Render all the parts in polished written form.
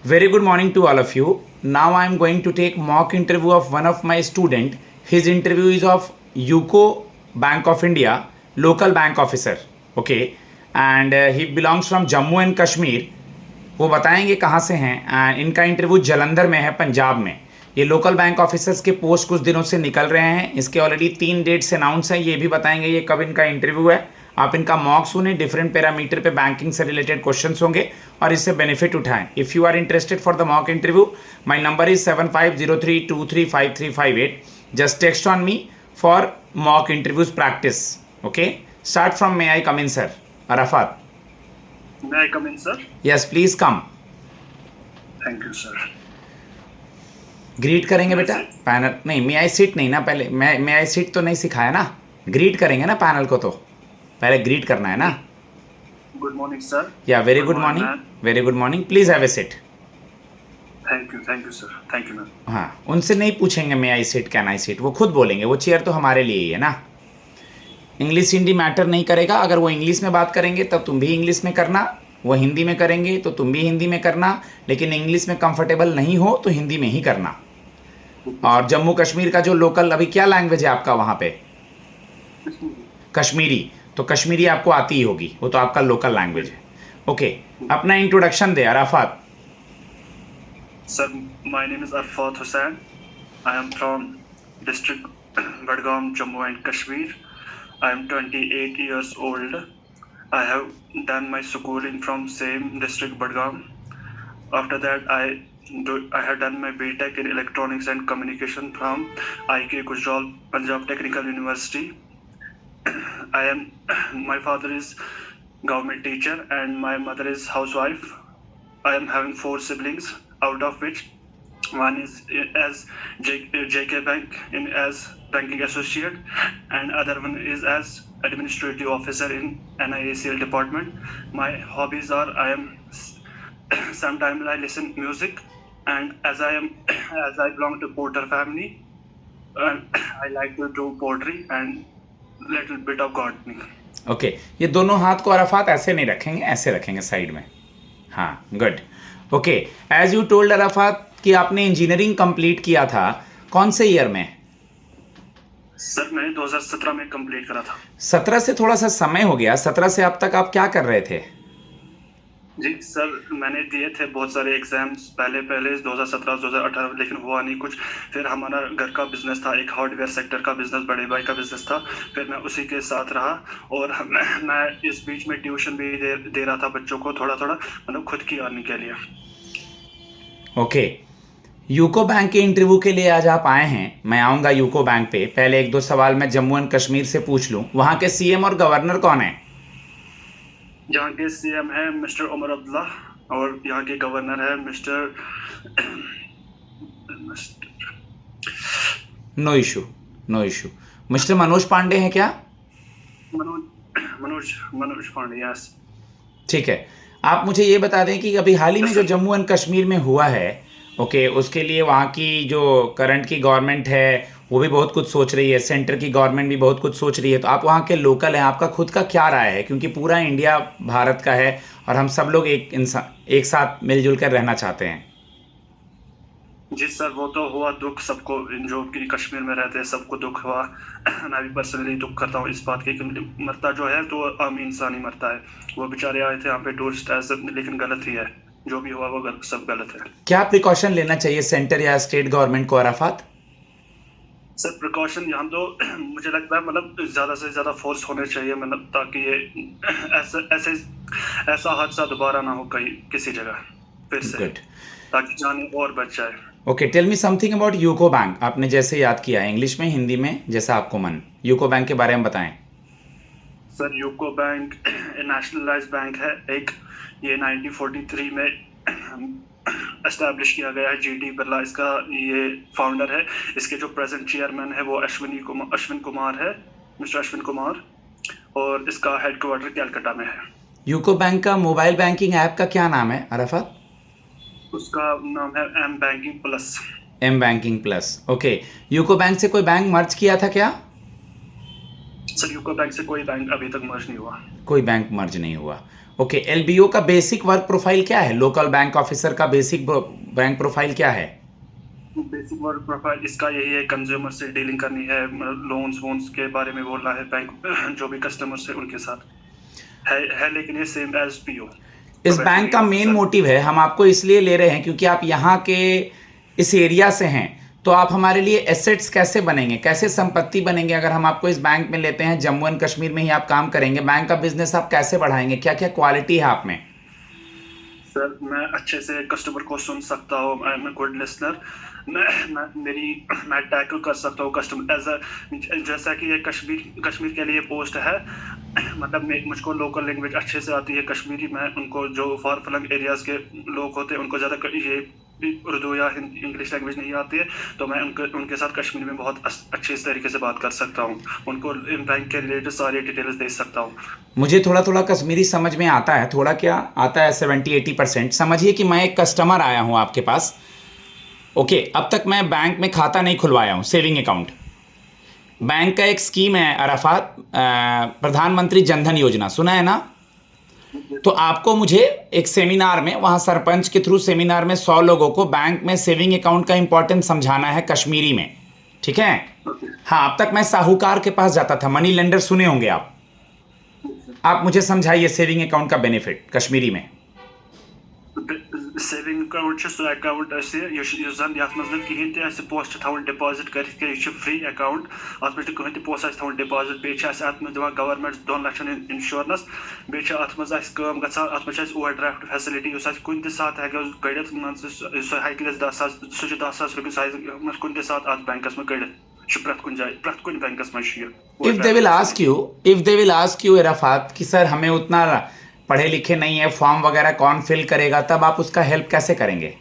Very good morning to all of you. Now I am going to take mock interview of one of my student. His interview is of UCO Bank of India, local bank officer. Okay, and he belongs from Jammu and Kashmir. वो बताएंगे कहाँ से हैं and इनका interview Jalandhar में है, पंजाब में. ये लोकल बैंक ऑफिसर्स के पोस्ट कुछ दिनों से निकल रहे हैं. इसके ऑलरेडी 3 डेट्स अनाउंस हैं. ये भी बताएंगे ये कब इनका इंटरव्यू है. आप इनका मॉक सुने. डिफरेंट पैरामीटर पे बैंकिंग से रिलेटेड क्वेश्चंस होंगे और इससे बेनिफिट उठाएं. If you are interested for the mock interview, my number is 7503235358. Just text on me for mock interviews practice. Okay, start from may I come in sir. Arafat. May I come in, sir? Yes please come. Thank you, sir. Greet करेंगे बेटा panel. नहीं, मे I seat नहीं ना, पहले मे I seat तो नहीं सिखाया ना. ग्रीट करेंगे ना पैनल को, तो पहले ग्रीट करना है ना. Good morning, sir. Yeah very good morning. ma'am. Very good morning. Please have a sit. Thank you, sir. Thank you, ma'am. हाँ, उनसे नहीं पूछेंगे may I sit can I sit. वो खुद बोलेंगे. वो चेयर तो हमारे लिए ही है ना. इंग्लिश हिंदी मैटर नहीं करेगा. अगर वो इंग्लिश में बात करेंगे तब तुम भी इंग्लिश में करना. वो हिंदी में करेंगे तो तुम भी हिंदी में करना. लेकिन इंग्लिश में कंफर्टेबल नहीं हो तो हिंदी में ही करना. और जम्मू कश्मीर का जो लोकल, अभी क्या लैंग्वेज है आपका वहाँ पे? कश्मीरी. तो कश्मीरी आपको आती ही होगी, वो तो आपका लोकल लैंग्वेज है. ओके, अपना introduction they Arafat. Sir, my name is Arfat Hussain. I am from district Badgaum, Jammu and Kashmir. I am 28 years old. I have done my schooling from same district Badgaum. After that, I have done my BTech in Electronics and Communication from IK Gujral, Punjab Technical University. My father is government teacher and my mother is housewife. I am having 4 siblings, out of which one is as JK Bank as banking associate and other one is as administrative officer in NIACL department. My hobbies are sometimes I listen music, and as I belong to Porter family, I like to do pottery and little bit of gardening. Okay, ये दोनों हाथ को Arafat ऐसे नहीं रखेंगे, ऐसे रखेंगे side में. हाँ, good. Okay, as you told Arafat कि आपने इंजीनियरिंग कंप्लीट किया था. कौन से ईयर में? सर मैंने 2017 में कंप्लीट करा था. 17 से थोड़ा सा समय हो गया. 17 से अब तक आप क्या कर रहे थे? जी सर, मैंने दिए थे बहुत सारे एग्जाम्स पहले 2017-2018, लेकिन हुआ नहीं कुछ. फिर हमारा घर का बिजनेस था, एक हार्डवेयर सेक्टर का बिजनेस, बड़े भाई का बिजनेस था. फिर मैं उसी के साथ रहा और मैं इस बीच में ट्यूशन भी दे रहा था बच्चों को, थोड़ा मतलब खुद की अर्निंग के लिए. ओके, यूको बैंक के इंटरव्यू के लिए आज आप आए हैं. मैं आऊँगा यूको बैंक पे. पहले 1-2 सवाल मैं जम्मू एंड कश्मीर से पूछ लूँ. वहाँ के सीएम और गवर्नर कौन है? यहाँ के सीएम है मिस्टर उमर अब्दुल्ला और यहाँ के गवर्नर है mister no issue. Mister Manoj Pandey हैं क्या? मनोज पांडे. यस. ठीक है. आप मुझे ये बता दें कि अभी हाल ही में जो जम्मू एंड कश्मीर में हुआ है, ओके, उसके लिए वहाँ की जो करंट की गवर्नमेंट है वो भी बहुत कुछ सोच रही है, सेंटर की गवर्नमेंट भी बहुत कुछ सोच रही है. तो आप वहाँ के लोकल हैं, आपका खुद का क्या राय है? क्योंकि पूरा इंडिया भारत का है और हम सब लोग एक साथ मिलजुल कर रहना चाहते हैं. जी सर, वो तो हुआ दुख सबको, जो कि कश्मीर में रहते हैं सबको दुख हुआ. मैं भी पर्सनली दुख करता हूँ इस बात की, मरता जो है तो आम इंसान ही मरता है. वो बेचारे आए थे यहाँ पे टूरिस्ट ऐसे, लेकिन गलत ही है जो भी हुआ, वो सब गलत है. क्या प्रिकॉशन लेना चाहिए सेंटर या स्टेट गवर्नमेंट को अराफात? सर प्रिकॉशन यहाँ तो मुझे लगता है मतलब ज़्यादा से ज़्यादा फोर्स होने चाहिए, मतलब ताकि ये ऐसा हादसा दोबारा ना हो कहीं किसी जगह फिर से. Good. ताकि जाने और बच जाए. Okay, tell me something about UCO bank. आपने जैसे याद किया, इंग्लिश में, हिंदी में, जैसा आपको मन. यूको बैंक के बारे में बताएं. Sir UCO bank nationalise bank है एक. ये 1943 में एस्टैब्लिश किया गया है. जीटी बिरला इसका ये फाउंडर है. इसके जो प्रेजेंट चेयरमैन है वो अश्विन कुमार है, मिस्टर अश्विन कुमार, और इसका हेडक्वार्टर कैलकाटा में है. यूको बैंक का मोबाइल बैंकिंग ऐप का क्या नाम है अराफात? उसका नाम है M banking plus. Okay, UCO bank से कोई बैंक मर्ज किया था क्या? सर यूको बैंक से कोई बैंक अभी तक मर्ज नहीं हुआ. कोई बैंक मर्ज नहीं हुआ. ओके, एलबीओ का बेसिक वर्क प्रोफाइल क्या है? लोकल बैंक ऑफिसर का बेसिक बैंक प्रोफाइल क्या है? बेसिक वर्क प्रोफाइल इसका यही है, कंज्यूमर से डीलिंग करनी है, लोन्स वोन्स के बारे में बोलना है, बैंक जो भी कस्टमर से उनके साथ है लेकिन ये सेम एज पीओ। इस बैंक का मेन मोटिव है, हम आपको इसलिए ले रहे हैं क्योंकि आप यहाँ के इस एरिया से हैं, तो आप हमारे लिए एसेट्स कैसे बनेंगे, कैसे संपत्ति बनेंगे अगर हम आपको इस बैंक में लेते हैं? जम्मू एंड कश्मीर में ही आप काम करेंगे, बैंक का बिजनेस आप कैसे बढ़ाएंगे? क्या क्या क्वालिटी है आप में? सर मैं अच्छे से कस्टमर को सुन सकता हूँ, आई एम गुड लिसनर। मैं टैकल कर सकता हूँ कस्टमर एज अ, जैसा कि ये कश्मीर के लिए पोस्ट है, मतलब मुझको लोकल लैंग्वेज अच्छे से आती है कश्मीरी। मैं उनको जो फार फ्लंग एरियाज के लोग होते हैं उनको ज़्यादा ये उर्दू या इंग्लिश लैंग्वेज नहीं आती है, तो मैं उनके साथ कश्मीरी में बहुत अच्छे तरीके से बात कर सकता हूँ, उनको बैंक के रिलेटेड सारी डिटेल्स दे सकता हूँ। मुझे थोड़ा थोड़ा कश्मीरी समझ में आता है, थोड़ा क्या आता है, 70-80%। समझिए कि मैं एक कस्टमर आया हूँ आपके पास, ओके, अब तक मैं बैंक में खाता नहीं खुलवाया हूँ, सेविंग अकाउंट। बैंक का एक स्कीम है अराफात, प्रधानमंत्री जनधन योजना, सुना है ना? तो आपको मुझे एक सेमिनार में, वहाँ सरपंच के थ्रू सेमिनार में 100 लोगों को बैंक में सेविंग अकाउंट का इंपॉर्टेंस समझाना है कश्मीरी में, ठीक है? हाँ, अब तक मैं साहूकार के पास जाता था, मनी लेंडर सुने होंगे आप मुझे समझाइए सेविंग अकाउंट का बेनिफिट कश्मीरी में। सेविंग अकाउंट सो अकाउंट जन ये मज कहें ते पोस्ट थवन डिपॉजिट कर फ्री अकाउंट, अत मे कहें पोस्ट थवन डिपॉजिट, बे अत दिवान गवर्नमेंट 2 लाख इंश्योरेंस, बे अत मज अत मे ओवरड्राफ्ट फैसिलिटी कुन सात हेको कड़ित सह हेक 10 सास रुपये कुन सात अत बैंकस में कड़ित प्रत कुन जाए, प्रत कुन बैंकस में। If they will ask you इरफात कि सर हमें उतना पढ़े लिखे नहीं है, फॉर्म वगैरह कौन फिल करेगा, तब आप उसका हेल्प कैसे करेंगे?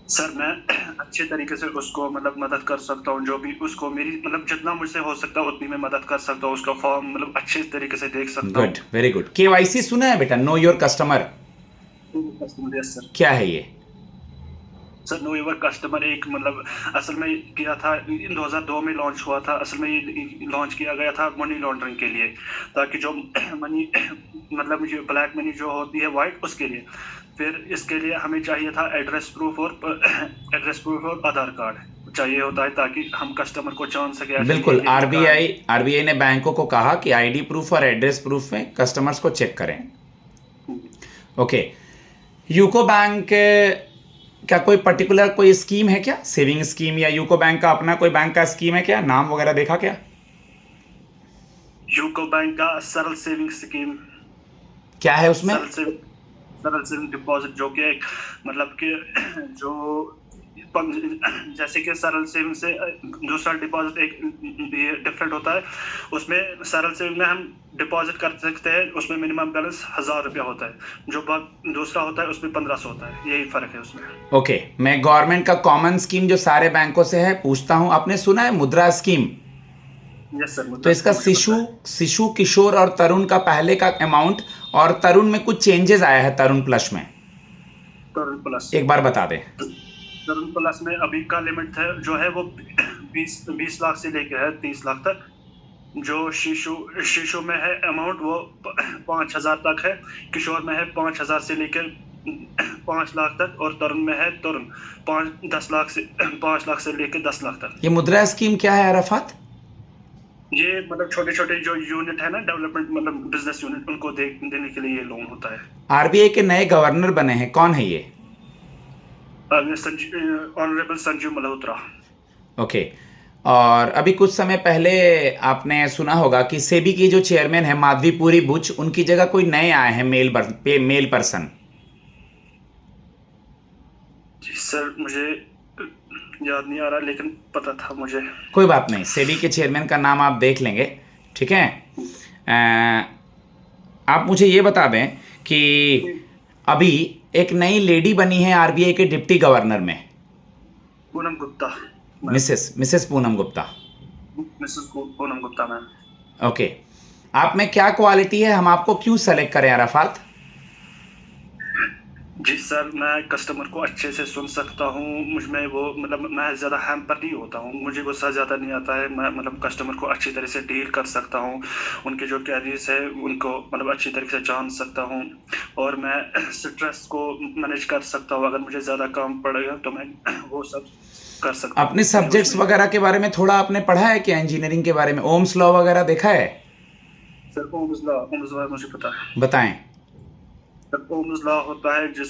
सर मैं अच्छे तरीके से उसको मतलब मदद कर सकता हूँ, जो भी उसको मेरी मतलब जितना मुझसे हो सकता है उतनी मैं मदद कर सकता हूँ, उसका फॉर्म मतलब अच्छे तरीके से देख सकता हूँ। Good, very good. केवाईसी सुना है बेटा, know your customer? Yes sir. क्या है ये? सर नो योर कस्टमर एक मतलब असल में किया था 2002 में लॉन्च हुआ था, असल में ये लॉन्च किया गया था मनी लॉन्ड्रिंग के लिए, ताकि जो मनी मतलब जो ब्लैक मनी जो होती है वाइट, उसके लिए। फिर इसके लिए हमें चाहिए था एड्रेस प्रूफ और आधार कार्ड चाहिए होता है, ताकि हम कस्टमर को जान सके। बिल्कुल, आरबीआई ने बैंकों को कहा कि आईडी प्रूफ और एड्रेस प्रूफ में कस्टमर्स को चेक करें। ओके, यूको बैंक क्या कोई पर्टिकुलर कोई स्कीम है क्या, सेविंग स्कीम, या यूको बैंक का अपना कोई बैंक का स्कीम है क्या, नाम वगैरह देखा क्या? यूको बैंक का सरल सेविंग स्कीम क्या है उसमें? सरल सेविंग डिपॉजिट, जो कि एक मतलब कि जो जैसे कि सरल सेविंग से दूसरा डिपॉजिट एक डिफरेंट होता है। उसमें सरल सेविंग में हम डिपॉजिट कर सकते हैं, उसमें मिनिमम बैलेंस 1000 रुपया होता है, जो दूसरा होता है उसमें 1500 होता है, यही फर्क है उसमें। ओके, मैं गवर्नमेंट का कॉमन स्कीम जो सारे बैंकों से है पूछता हूं, आपने सुना है मुद्रा स्कीम? Yes sir. तो इसका शिशु किशोर और तरुण का पहले का अमाउंट, और तरुण में कुछ चेंजेस आया है तरुण प्लस में, तरुण प्लस एक बार बता दें। तरुण प्लस में अभी का लिमिट है जो है वो 20 लाख से लेकर है 30 लाख तक। जो शिशु में है अमाउंट वो 5000 तक है, किशोर में है 5000 से लेकर 5 लाख तक, और तरुण में है 5 लाख से लेकर 10 लाख तक। ये मुद्रा स्कीम क्या है अरफात? ये मतलब छोटे छोटे जो यूनिट है ना, डेवलपमेंट मतलब बिजनेस यूनिट, उनको देने के लिए ये लोन होता है। आरबीआई के नए गवर्नर बने हैं, कौन है ये? ऑनरेबल संजीव मल्होत्रा। ओके, और अभी कुछ समय पहले आपने सुना होगा कि सेबी की जो चेयरमैन है माधवीपुरी बुच, उनकी जगह कोई नए आए हैं मेल पर्सन। जी सर, मुझे याद नहीं आ रहा, लेकिन पता था मुझे। कोई बात नहीं, सेबी के चेयरमैन का नाम आप देख लेंगे, ठीक है? आप मुझे ये बता दें कि अभी एक नई लेडी बनी है आरबीआई के डिप्टी गवर्नर में, Poonam Gupta. Mrs Poonam Gupta. Mrs Poonam Gupta ma'am. Okay, आप में क्या क्वालिटी है, हम आपको क्यों सेलेक्ट करें अरफात? जी सर, मैं कस्टमर को अच्छे से सुन सकता हूँ। मुझ में वो मतलब मैं ज़्यादा हैम्पर नहीं होता हूँ। मुझे गुस्सा ज़्यादा नहीं आता है। मैं मतलब कस्टमर को अच्छी तरह से डील कर सकता हूँ। उनके जो क्वेरीज है उनको मतलब अच्छी तरीके से जान सकता हूँ और मैं स्ट्रेस को मैनेज कर सकता हूँ। अगर मुझे ज़्यादा काम पड़ेगा तो मैं वो सब कर सकता हूँ। अपने सब्जेक्ट्स उसमें वगैरह के बारे में थोड़ा आपने पढ़ा है क्या, इंजीनियरिंग के बारे में ओम्स लॉ वगैरह देखा है? सर ओम्स लॉ मुझे पता है। बताएं। सर ओम्स लॉ होता है जिस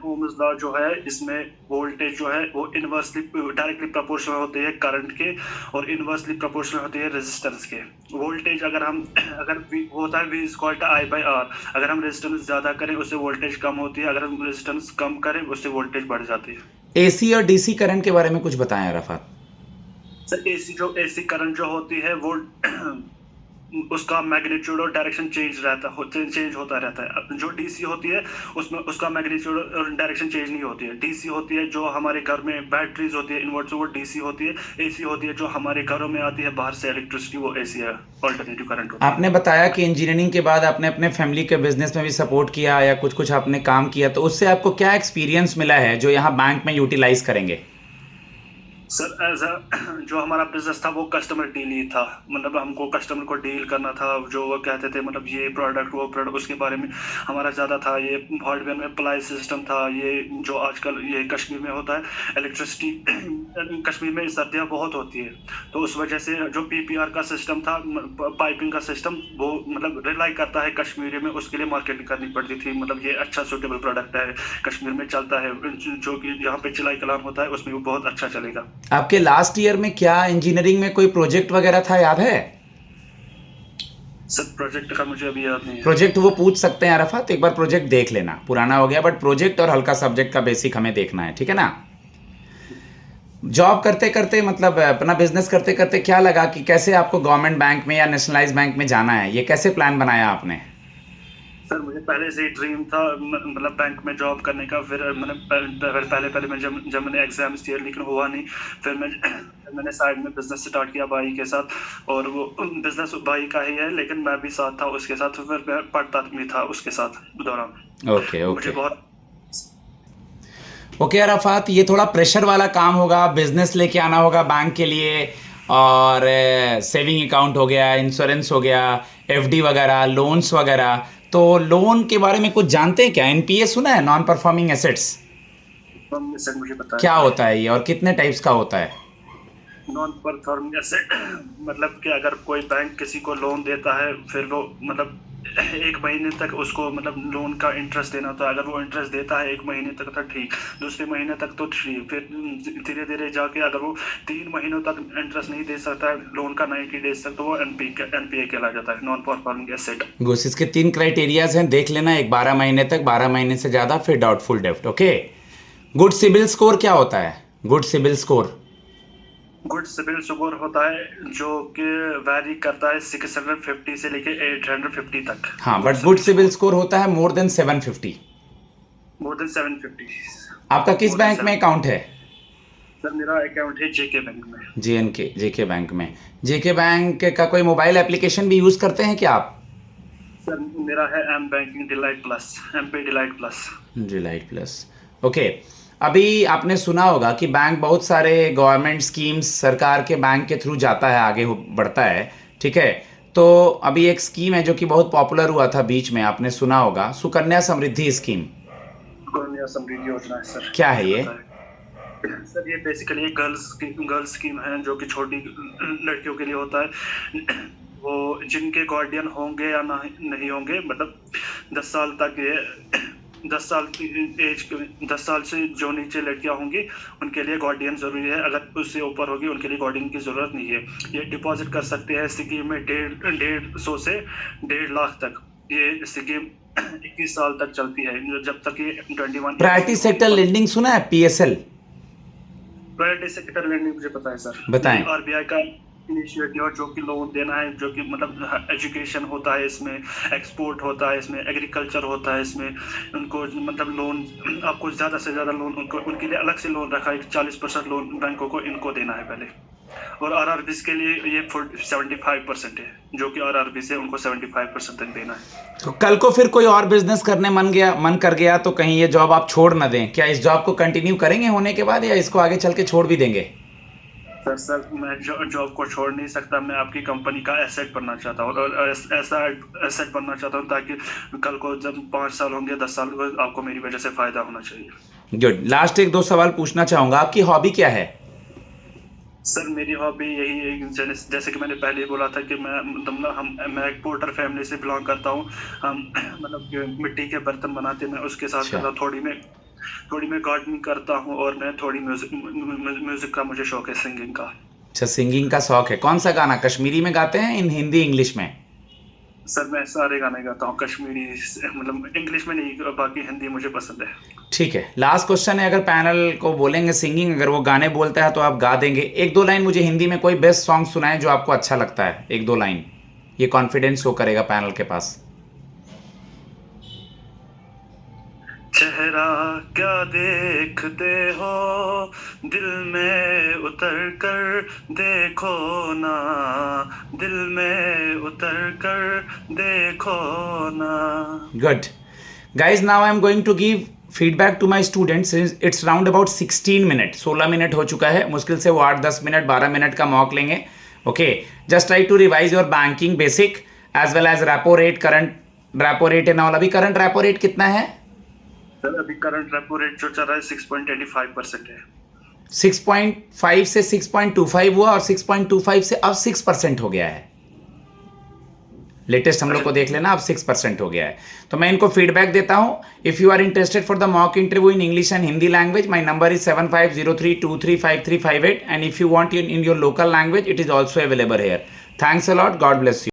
ओम्स लॉ जो है इसमें वोल्टेज जो है वो इनवर्सली डायरेक्टली प्रोपोर्शनल होती है करंट के और इनवर्सली प्रोपोर्शनल होती है रेजिस्टेंस के। वोल्टेज अगर हम अगर वो होता है V is equal to I by R। अगर हम रेजिस्टेंस ज्यादा करें उससे वोल्टेज कम होती है, अगर हम रेजिस्टेंस कम करें उससे वोल्टेज बढ़ जाती है। एसी और डीसी करंट के बारे में कुछ बताएं अरफात। सर एसी करंट जो होती है वो उसका मैग्नीट्यूड और डायरेक्शन चेंज होता रहता है। जो डीसी होती है उसमें उसका मैग्नीट्यूड और डायरेक्शन चेंज नहीं होती है। डीसी होती है जो हमारे घर में बैटरीज होती है इन्वर्टर, वो डीसी होती है। एसी होती है जो हमारे घरों में आती है बाहर से इलेक्ट्रिसिटी, वो एसी है, ऑल्टरनेटिव करंट होती है। आपने बताया कि इंजीनियरिंग के बाद आपने अपने फैमिली के बिजनेस में भी सपोर्ट किया या कुछ कुछ आपने काम किया, तो उससे आपको क्या एक्सपीरियंस मिला है जो यहाँ बैंक में यूटिलाइज करेंगे? सर एज अ जो हमारा बिजनेस था वो कस्टमर डील ही था। मतलब हमको कस्टमर को डील करना था। जो वो कहते थे मतलब ये प्रोडक्ट वो प्रोडक्ट उसके बारे में हमारा ज़्यादा था। ये हार्डवेयर में अप्लाई सिस्टम था। ये जो आजकल ये कश्मीर में होता है इलेक्ट्रिसिटी, कश्मीर में सर्दियाँ बहुत होती है तो उस वजह से जो PPR का सिस्टम था, पाइपिंग का सिस्टम, वो मतलब रिलाई करता है कश्मीरी में, उसके लिए मार्केटिंग करनी पड़ती थी। मतलब ये अच्छा सूटेबल प्रोडक्ट है, कश्मीर में चलता है, जो कि यहाँ पे चिलाई कलाम होता है उसमें वो बहुत अच्छा चलेगा। आपके लास्ट ईयर में क्या इंजीनियरिंग में कोई प्रोजेक्ट वगैरह था, याद है? सर प्रोजेक्ट का मुझे अभी याद नहीं है। प्रोजेक्ट वो पूछ सकते हैं अरफात, एक बार प्रोजेक्ट देख लेना, पुराना हो गया बट प्रोजेक्ट और हल्का सब्जेक्ट का बेसिक हमें देखना है, ठीक है ना? जॉब करते करते मतलब अपना बिजनेस करते करते क्या लगा कि कैसे आपको गवर्नमेंट बैंक में या नेशनलाइज बैंक में जाना है, ये कैसे प्लान बनाया आपने? सर मुझे पहले से ही ड्रीम था मतलब बैंक में जॉब करने का। फिर मैंने पहले मैं जब मैंने एग्जाम्स दिए लेकिन हुआ नहीं। फिर मैंने साइड में बिजनेस स्टार्ट किया भाई के साथ, और वो बिजनेस भाई का ही है लेकिन मैं भी साथ था उसके साथ। फिर मैं पढ़ता भी था उसके साथ दौरान। ओके मुझे ओके बहुत ओके अरफात, ये थोड़ा प्रेशर वाला काम होगा, बिजनेस लेके आना होगा बैंक के लिए, और सेविंग अकाउंट हो गया, इंश्योरेंस हो गया, FD वगैरह, लोन्स वगैरह। तो लोन के बारे में कुछ जानते हैं क्या? NPA सुना है, नॉन परफॉर्मिंग एसेट्स? सर मुझे पता क्या है। होता है ये और कितने टाइप्स का होता है? नॉन परफॉर्मिंग एसेट मतलब कि अगर कोई बैंक किसी को लोन देता है फिर वो मतलब 1 महीने तक उसको मतलब लोन का इंटरेस्ट देना होता है। अगर वो इंटरेस्ट देता है 1 महीने तक तो ठीक, दूसरे महीने तक तो ठीक, फिर धीरे धीरे जाके अगर वो 3 महीनों तक इंटरेस्ट नहीं दे सकता है लोन का 90 डेज तक, तो वो NPA कहला जाता है, नॉन परफॉर्मिंग एसेट। घुस इसके 3 क्राइटेरियाज हैं, देख लेना। एक 12 महीने तक, 12 महीने से ज़्यादा, फिर डाउटफुल डेब्ट। ओके। गुड सिबिल स्कोर क्या होता है? Good CIBIL score good CIBIL score होता है जो कि वैरी करता है 650 से लेके 850 तक। हाँ, बट गुड सिबिल स्कोर होता है मोर देन 750। More than 750। आपका किस बैंक में अकाउंट है? सर मेरा अकाउंट है JK बैंक में। JK बैंक में। JK बैंक का कोई मोबाइल एप्लीकेशन भी यूज़ करते हैं क्या आप? सर मेरा है M banking delight plus, MP delight plus. Delight plus. Okay. अभी आपने सुना होगा कि बैंक बहुत सारे गवर्नमेंट स्कीम्स सरकार के बैंक के थ्रू जाता है, आगे बढ़ता है, ठीक है? तो अभी एक स्कीम है जो कि बहुत पॉपुलर हुआ था बीच में, आपने सुना होगा, सुकन्या समृद्धि स्कीम। सुकन्या समृद्धि योजना है सर। क्या है ये? सर ये बेसिकली एक गर्ल्स स्कीम है जो कि छोटी लड़कियों के लिए होता है। वो जिनके गार्डियन होंगे या नहीं होंगे, मतलब 10 साल तक ये 10 साल की एज, 10 साल से जो नीचे लड़कियां होंगी उनके लिए गार्डियन जरूरी है। अगर उससे ऊपर होगी उनके लिए गार्डियन की जरूरत नहीं है। ये डिपॉजिट कर सकते हैं स्कीम में 150 से 1.5 लाख तक। ये स्कीम 21 साल तक चलती है, जब तक ये 21। प्रायोरिटी सेक्टर लेंडिंग सुना है, PSL? प्रायोरिटी सेक्टर लेंडिंग मुझे पता है सर। बताएं। RBI का इनिशिएटिव और जो कि लोन देना है, जो कि मतलब एजुकेशन होता है इसमें, एक्सपोर्ट होता है इसमें, एग्रीकल्चर होता है इसमें, उनको मतलब लोन आपको ज़्यादा से ज़्यादा लोन उनको उनके लिए अलग से लोन रखा है, 40% लोन बैंकों को इनको देना है पहले। और आरआरबीज के लिए ये 75% है, जो कि आरआरबी से उनको 75% तक देना है। तो कल को फिर कोई और बिजनेस करने मन कर गया तो कहीं ये जॉब आप छोड़ ना दें, क्या इस जॉब को कंटिन्यू करेंगे होने के बाद, या इसको आगे चल के छोड़ भी देंगे? सर मैं जॉब को छोड़ नहीं सकता, मैं आपकी कंपनी का एसेट बनना चाहता हूँ, और ऐसा एसेट बनना चाहता हूँ ताकि कल को जब 5 साल होंगे, 10 साल होंगे, आपको मेरी वजह से फायदा होना चाहिए। गुड। लास्ट 1-2 सवाल पूछना चाहूंगा, आपकी हॉबी क्या है? सर मेरी हॉबी यही है, जैसे कि मैंने पहले ही बोला था कि मैं एक पोर्टर फैमिली से बिलोंग करता हूँ। हम मतलब जो मिट्टी के बर्तन बनाते हैं, मैं उसके साथ अच्छा। करता हूँ, थोड़ी मैं गार्डनिंग करता हूँ, और मैं थोड़ी म्यूजिक का मुझे शौक है, सिंगिंग का। अच्छा, सिंगिंग का शौक है। कौन सा गाना कश्मीरी में गाते हैं, इन हिंदी इंग्लिश में? सर मैं सारे गाने गाता हूँ, कश्मीरी मतलब इंग्लिश में नहीं, बाकी हिंदी मुझे पसंद है। ठीक है, लास्ट क्वेश्चन है, अगर पैनल को बोलेंगे सिंगिंग, अगर वो गाने बोलता है तो आप गा देंगे। 1-2 लाइन मुझे हिंदी में कोई बेस्ट सॉन्ग सुनाएं जो आपको अच्छा लगता है, 1-2 लाइन। ये कॉन्फिडेंस शो करेगा पैनल के पास। चेहरा क्या देखते हो, दिल में उतर कर देखो ना, दिल में उतर कर देखो ना। Good. Guys, now I am going to give feedback to my students. It's round about 16 minute, 16 minute हो चुका है। मुश्किल से वो 8-10 मिनट, 12 मिनट का मॉक लेंगे। Okay, just try to revise your banking basic as well as repo rate, current repo rate and all. अभी current repo rate कितना है? सर अभी करंट रेपो रेट जो चल रहा है 6.85% है। 6.5 से 6.25 हुआ, और 6.25 से अब 6% हो गया है। लेटेस्ट हम लोग को देख लेना, अब 6% हो गया है। तो मैं इनको फीडबैक देता हूं। If you are interested for the mock interview in English and Hindi language, my number is 7503235358, and if you want in your local language, it is also available here. Thanks a lot, God bless you.